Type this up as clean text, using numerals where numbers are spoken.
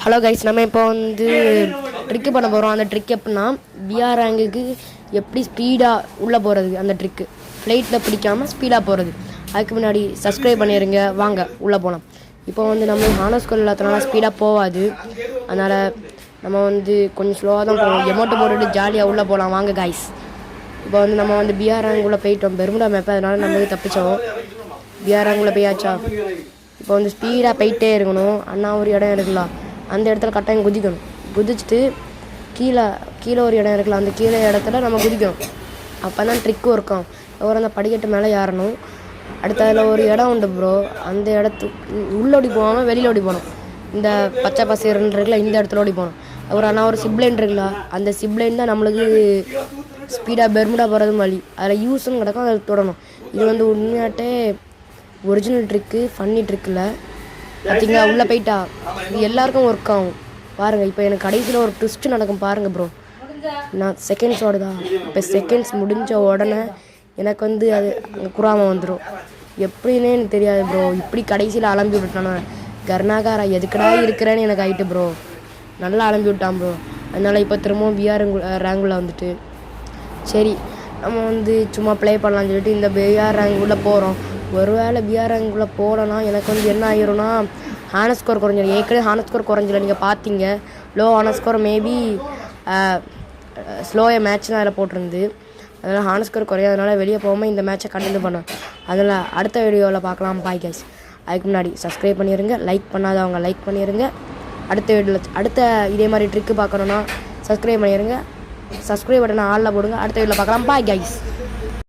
Hello guys, நம்ம இப்போ trick பண்ண போகிறோம். அந்த ட்ரிக் எப்படின்னா பிஆர் ரேங்குக்கு எப்படி ஸ்பீடாக உள்ளே போகிறது, அந்த ட்ரிக்கு ஃப்ளைட்டில் பிடிக்காமல் ஸ்பீடாக போகிறது. அதுக்கு முன்னாடி சப்ஸ்கிரைப் பண்ணிடுங்க. வாங்க உள்ளே போகலாம். இப்போ நம்ம ஹானஸ்கோல் இல்லாதனால ஸ்பீடாக போகாது. அதனால் நம்ம கொஞ்சம் ஸ்லோவாக தான் போவோம். எமௌண்ட்டை போட்டுட்டு ஜாலியாக உள்ளே போகலாம். வாங்க கைஸ். இப்போ நம்ம பிஆர் ரேங்க் உள்ளே போயிட்டோம். பெர்முடா மேப்பை, அதனால் நம்மளுக்கு தப்பிச்சோம். பிஆர் ரேங்க் உள்ளே போயாச்சா? இப்போ ஸ்பீடாக போயிட்டே இருக்கணும். அண்ணா ஒரு இடம் இருக்கலாம், அந்த இடத்துல கட்டாயம் குதிக்கணும். குதிச்சுட்டு கீழே ஒரு இடம் இருக்கலாம், அந்த கீழே இடத்துல நம்ம குதிக்கணும். அப்போ தான் ட்ரிக்கும் இருக்கும். ஒரு அந்த படிக்கட்டு மேலே ஏறணும். அடுத்த அதில் ஒரு இடம் உண்டு ப்ரோ. அந்த இடத்துக்கு உள்ளோடி போகாமல் வெளியில் ஓடி போகணும். இந்த பச்சை பசேருன்னு இருக்குல்ல, இந்த இடத்துல ஓடி போகணும். ஒரு சிப்லைன் இருக்குல்ல, அந்த சிப்லைன் தான் நம்மளுக்கு ஸ்பீடாக பெர்முடா போகிறதும் வழி. அதில் யூஸும் கிடக்கும், அதில் தொடணும். இது உண்மையாட்டே ஒரிஜினல் ட்ரிக்கு, ஃபன்னி ட்ரிக்கில் பார்த்தீங்களா. உள்ளே போயிட்டா இது எல்லாருக்கும் ஒர்க் ஆகும். பாருங்கள், இப்போ எனக்கு கடைசியில் ஒரு ட்விஸ்ட்டு நடக்கும் பாருங்கள் ப்ரோ. நான் செகண்ட்ஸோடு தான். இப்போ செகண்ட்ஸ் முடிஞ்ச உடனே எனக்கு அது அங்கே குறாமல் வந்துடும். எப்படின்னே எனக்கு தெரியாது ப்ரோ. இப்படி கடைசியில் அலம்பி விட்டானா கர்நாகாரா எதுக்கடா இருக்கிறேன்னு எனக்கு ஆகிட்டு ப்ரோ. நல்லா அலம்பி விட்டான் ப்ரோ. அதனால் இப்போ திரும்பவும் பிஆர் ரேங்குள்ள சரி நம்ம சும்மா ப்ளே பண்ணலான்னு சொல்லிட்டு இந்த பிஆர் ரேங்குள்ளே போகிறோம். ஒருவேளை பிஆர் ரேங்குள்ளே போகலன்னா எனக்கு என்ன ஆகிரும்னா ஹானர் ஸ்கோர் குறைஞ்சிடும். ஏற்கனவே ஹானர் ஸ்கோர் குறைஞ்சிடும், நீங்கள் பார்த்தீங்க. லோ ஹானர் ஸ்கோர் மேபி ஸ்லோய மேட்ச் தான் அதில் போட்டிருந்து. அதனால் ஹானர் ஸ்கோர் குறையாதனால வெளியே போகாமல் இந்த மேட்சை கண்டினியூ பண்ணோம். அதனால் அடுத்த வீடியோவில் பார்க்கலாம். Bye guys. அதுக்கு முன்னாடி சப்ஸ்கிரைப் பண்ணிடுங்க. லைக் பண்ணாதவங்க லைக் பண்ணிடுங்க. அடுத்த வீடியோவில் அடுத்த இதே மாதிரி ட்ரிக்கு பார்க்கணுன்னா சப்ஸ்கிரைப் பண்ணிடுங்க. சப்ஸ்கிரைப் பட்டனை ஆளில் போடுங்க. அடுத்த வீடியோவில் பார்க்கலாம். Bye guys.